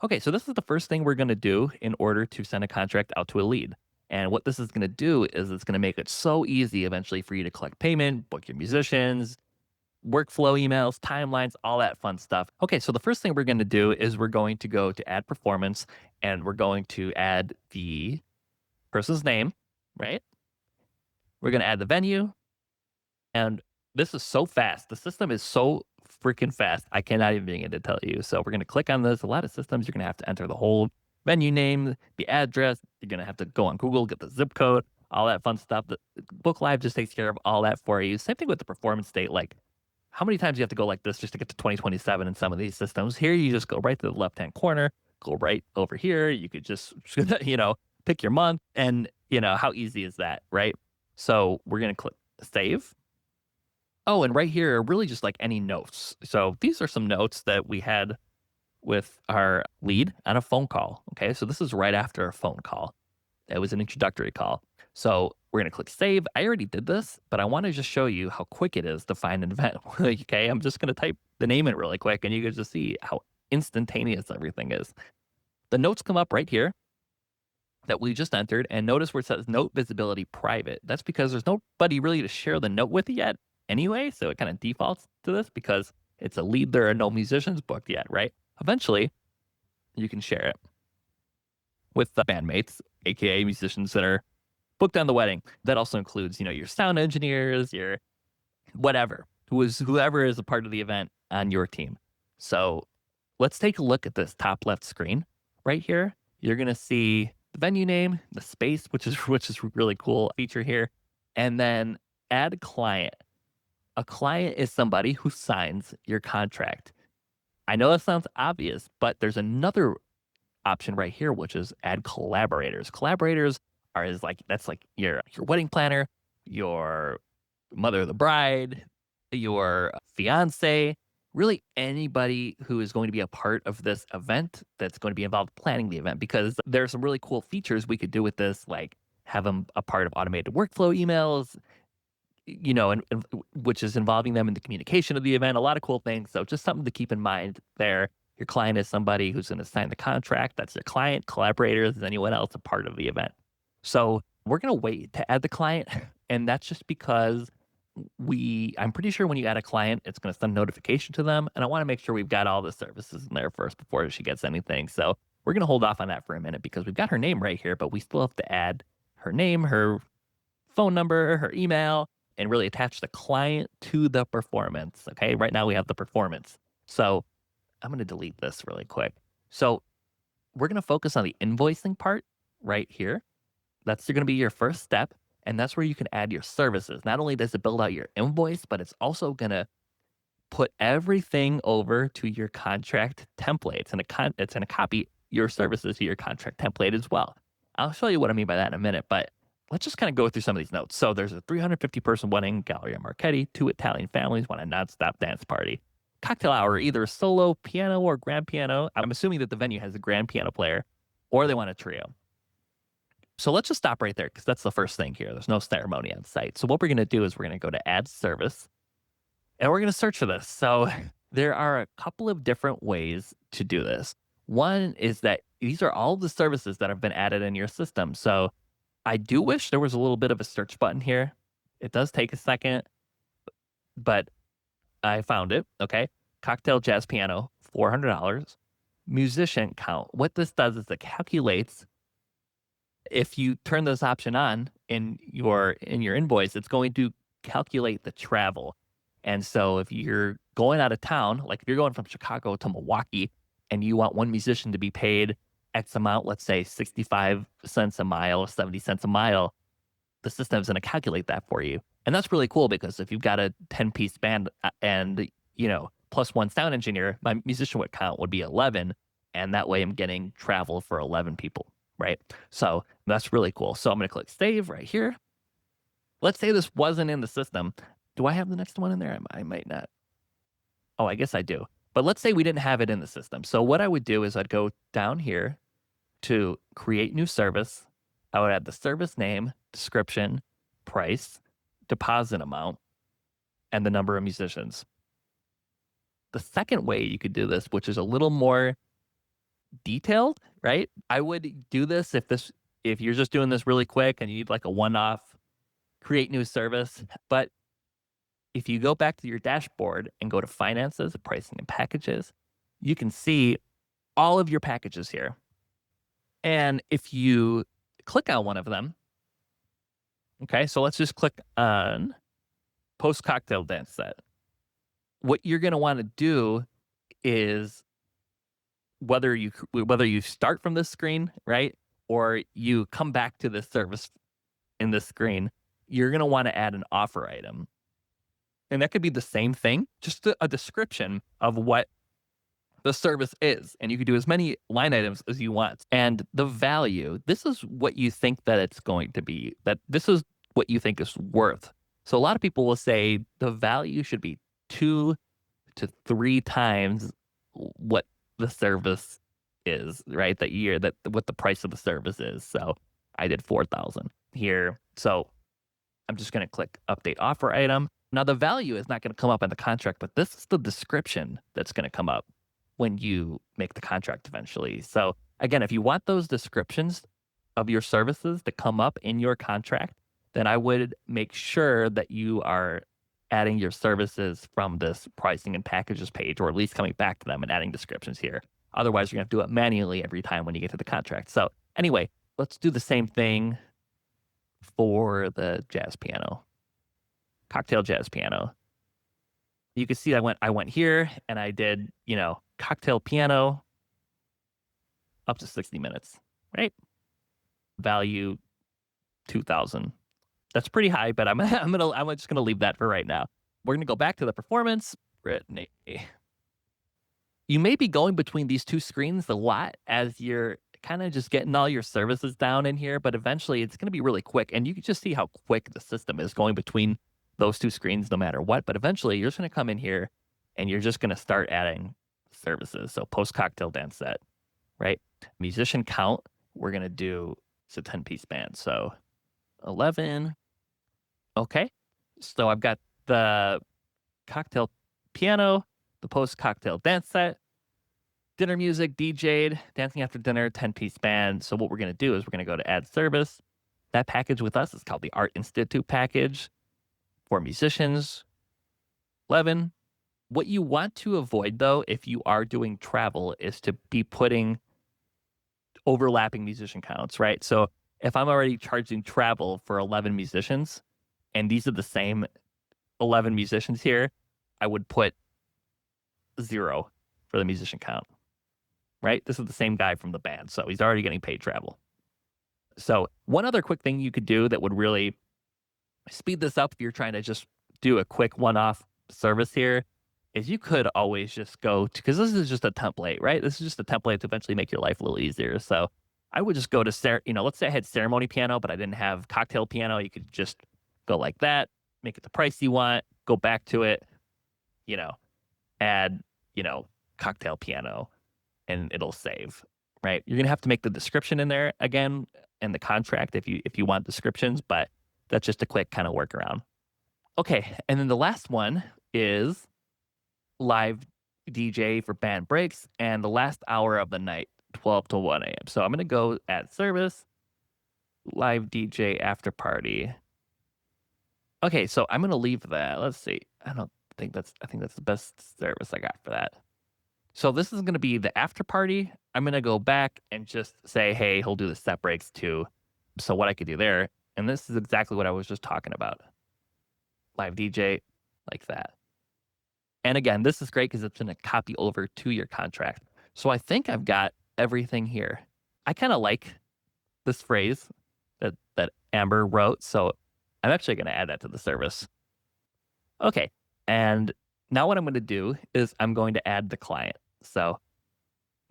Okay, so this is the first thing we're going to do in order to send a contract out to a lead. And what this is going to do is it's going to make it so easy eventually for you to collect payment, book your musicians, workflow emails, timelines, all that fun stuff. Okay, so the first thing we're going to do is we're going to go to add performance and we're going to add the person's name, right? We're going to add the venue. And this is so fast. The system is so freaking fast. I cannot even begin to tell you. So we're going to click on this. A lot of systems, you're going to have to enter the whole venue name, the address. You're going to have to go on Google, get the zip code, all that fun stuff. The BookLive just takes care of all that for you. Same thing with the performance state. Like, how many times do you have to go like this just to get to 2027 in some of these systems? Here, you just go right to the left-hand corner, go right over here. You could just, pick your month. And, how easy is that, right? So we're going to click save. Oh, and right here are really just like any notes. So these are some notes that we had with our lead on a phone call. Okay. So this is right after a phone call. It was an introductory call. So we're going to click save. I already did this, but I want to just show you how quick it is to find an event. Okay. I'm just going to type the name in really quick and you can just see how instantaneous everything is. The notes come up right here that we just entered. And notice where it says note visibility private. That's because there's nobody really to share the note with yet anyway. So it kind of defaults to this because it's a lead. There are no musicians booked yet, right? Eventually, you can share it with the bandmates, aka musicians that are booked on the wedding. That also includes, your sound engineers, your whatever, whoever is a part of the event on your team. So let's take a look at this top left screen right here. You're gonna see the venue name, the space, which is really cool feature here, and then add client. A client is somebody who signs your contract. I know that sounds obvious, but there's another option right here, which is add collaborators. Collaborators are is like that's like your wedding planner, your mother of the bride, your fiance, really anybody who is going to be a part of this event that's going to be involved planning the event because there are some really cool features we could do with this, like have them a part of automated workflow emails, and which is involving them in the communication of the event, a lot of cool things. So just something to keep in mind there. Your client is somebody who's going to sign the contract. That's your client. Collaborators is anyone else a part of the event. So we're going to wait to add the client. And that's just because I'm pretty sure when you add a client, it's going to send notification to them. And I want to make sure we've got all the services in there first before she gets anything. So we're going to hold off on that for a minute because we've got her name right here, but we still have to add her name, her phone number, her email, and really attach the client to the performance. Okay. Right now we have the performance. So I'm going to delete this really quick. So we're going to focus on the invoicing part right here. That's going to be your first step. And that's where you can add your services. Not only does it build out your invoice, but it's also going to put everything over to your contract template. It's going to copy your services to your contract template as well. I'll show you what I mean by that in a minute, but let's just kind of go through some of these notes. So there's a 350-person wedding, Galleria Marchetti, 2 Italian families want a nonstop dance party. Cocktail hour, either solo piano or grand piano. I'm assuming that the venue has a grand piano player, or they want a trio. So let's just stop right there because that's the first thing here. There's no ceremony on site. So what we're going to do is we're going to go to add service and we're going to search for this. So there are a couple of different ways to do this. One is that these are all the services that have been added in your system. So I do wish there was a little bit of a search button here. It does take a second, but I found it. Okay. Cocktail jazz piano, $400. Musician count. What this does is it calculates if you turn this option on in your invoice, it's going to calculate the travel. And so if you're going out of town, like if you're going from Chicago to Milwaukee and you want one musician to be paid X amount, let's say 65 cents a mile, 70 cents a mile, the system's going to calculate that for you. And that's really cool because if you've got a 10-piece band and, plus one sound engineer, my musician count would be 11. And that way I'm getting travel for 11 people, right? So that's really cool. So I'm going to click save right here. Let's say this wasn't in the system. Do I have the next one in there? I might not. Oh, I guess I do. But let's say we didn't have it in the system. So what I would do is I'd go down here to create new service. I would add the service name, description, price, deposit amount, and the number of musicians. The second way you could do this, which is a little more detailed, right? I would do this if you're just doing this really quick and you need like a one-off create new service. But if you go back to your dashboard and go to finances, pricing and packages, you can see all of your packages here. And if you click on one of them, okay, so let's just click on post cocktail dance set. What you're going to want to do is whether you start from this screen, right? Or you come back to this service in this screen, you're going to want to add an offer item. And that could be the same thing, just a description of what the service is. And you could do as many line items as you want. And the value, this is what you think that it's going to be, that this is what you think is worth. So a lot of people will say the value should be 2 to 3 times what the service is, right? That year, that what the price of the service is. So I did 4,000 here. So I'm just going to click update offer item. Now the value is not going to come up in the contract, but this is the description that's going to come up when you make the contract eventually. So again, if you want those descriptions of your services to come up in your contract, then I would make sure that you are adding your services from this pricing and packages page, or at least coming back to them and adding descriptions here. Otherwise, you're going to have to do it manually every time when you get to the contract. So anyway, let's do the same thing for the jazz piano, cocktail jazz piano. You can see I went here and I did, cocktail piano up to 60 minutes, right? Value 2,000. That's pretty high, but I'm just gonna leave that for right now. We're gonna go back to the performance. Brittany. You may be going between these two screens a lot as you're kind of just getting all your services down in here, but eventually it's gonna be really quick. And you can just see how quick the system is going between those two screens no matter what. But eventually you're just gonna come in here and you're just gonna start adding services. So post cocktail dance set, right? Musician count, we're gonna do it's a 10-piece band. So 11. Okay. So I've got the cocktail piano, the post cocktail dance set, dinner music, DJ'd, dancing after dinner, 10-piece band. So what we're going to do is we're going to go to add service. That package with us is called the Art Institute package for musicians. 11. What you want to avoid though, if you are doing travel, is to be putting overlapping musician counts, right? So if I'm already charging travel for 11 musicians, and these are the same 11 musicians here, I would put 0 for the musician count, right? This is the same guy from the band, so he's already getting paid travel. So one other quick thing you could do that would really speed this up if you're trying to just do a quick one-off service here is you could always just go to, because this is just a template, right? This is just a template to eventually make your life a little easier. So I would just go to, let's say I had ceremony piano, but I didn't have cocktail piano. You could just go like that, make it the price you want, go back to it, add, cocktail piano, and it'll save, right? You're going to have to make the description in there again in the contract if you want descriptions, but that's just a quick kind of workaround. Okay. And then the last one is live DJ for band breaks and the last hour of the night, 12 to 1 a.m. So I'm going to go add service, live DJ after party. Okay, so I'm going to leave that. Let's see. I think that's the best service I got for that. So this is going to be the after party. I'm going to go back and just say, hey, he'll do the set breaks too. So what I could do there, and this is exactly what I was just talking about. Live DJ like that. And again, this is great because it's going to copy over to your contract. So I think I've got everything here. I kind of like this phrase that Amber wrote. So I'm actually going to add that to the service. Okay. And now what I'm going to do is I'm going to add the client. So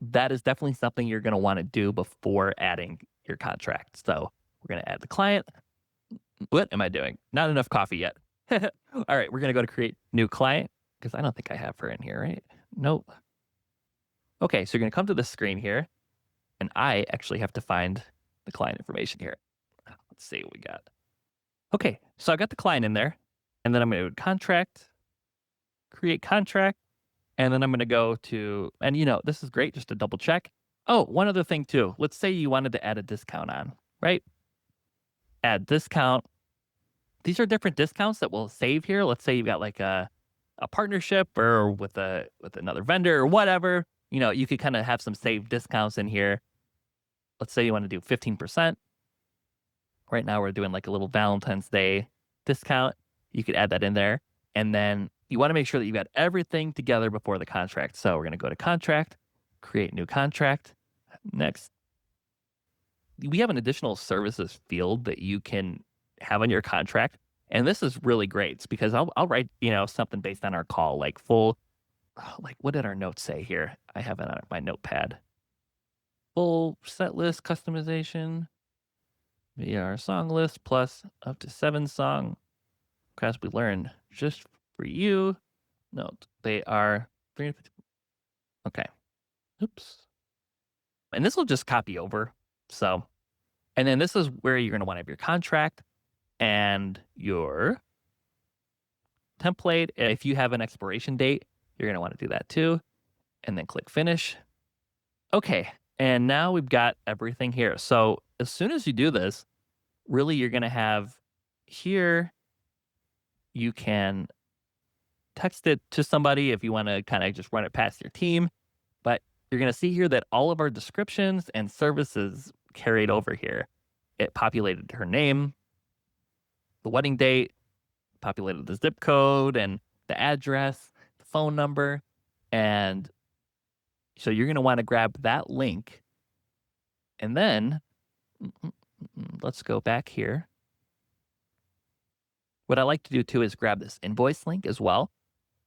that is definitely something you're going to want to do before adding your contract. So we're going to add the client. What am I doing? Not enough coffee yet. All right. We're going to go to create new client because I don't think I have her in here, right? Nope. Okay. So you're going to come to this screen here and I actually have to find the client information here. Let's see what we got. Okay. So I got the client in there and then I'm going to contract, create contract. And then I'm going to go to, and this is great just to double check. Oh, one other thing too. Let's say you wanted to add a discount on, right? Add discount. These are different discounts that will save here. Let's say you've got like a partnership or with another vendor or whatever. You could kind of have some saved discounts in here. Let's say you want to do 15%. Right now we're doing like a little Valentine's Day discount. You could add that in there. And then you want to make sure that you got everything together before the contract. So we're going to go to contract, create new contract. Next, we have an additional services field that you can have on your contract. And this is really great. It's because I'll write, something based on our call, like like what did our notes say here? I have it on my notepad. Full set list customization via our song list plus up to 7 song class we learned just for you. Note they are 350. Okay. Oops. And this will just copy over. So, and then this is where you're going to want to have your contract and your template. If you have an expiration date, you're going to want to do that too. And then click finish. Okay. And now we've got everything here. So as soon as you do this, really you're going to have here, you can text it to somebody if you want to kind of just run it past your team. But you're going to see here that all of our descriptions and services carried over here. It populated her name, the wedding date, populated the zip code and the address, the phone number. And so you're going to want to grab that link. And then let's go back here. What I like to do too is grab this invoice link as well.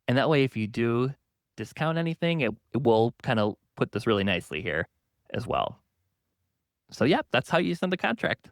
And that way, if you do discount anything, it will kind of put this really nicely here as well. So, yeah, that's how you send the contract.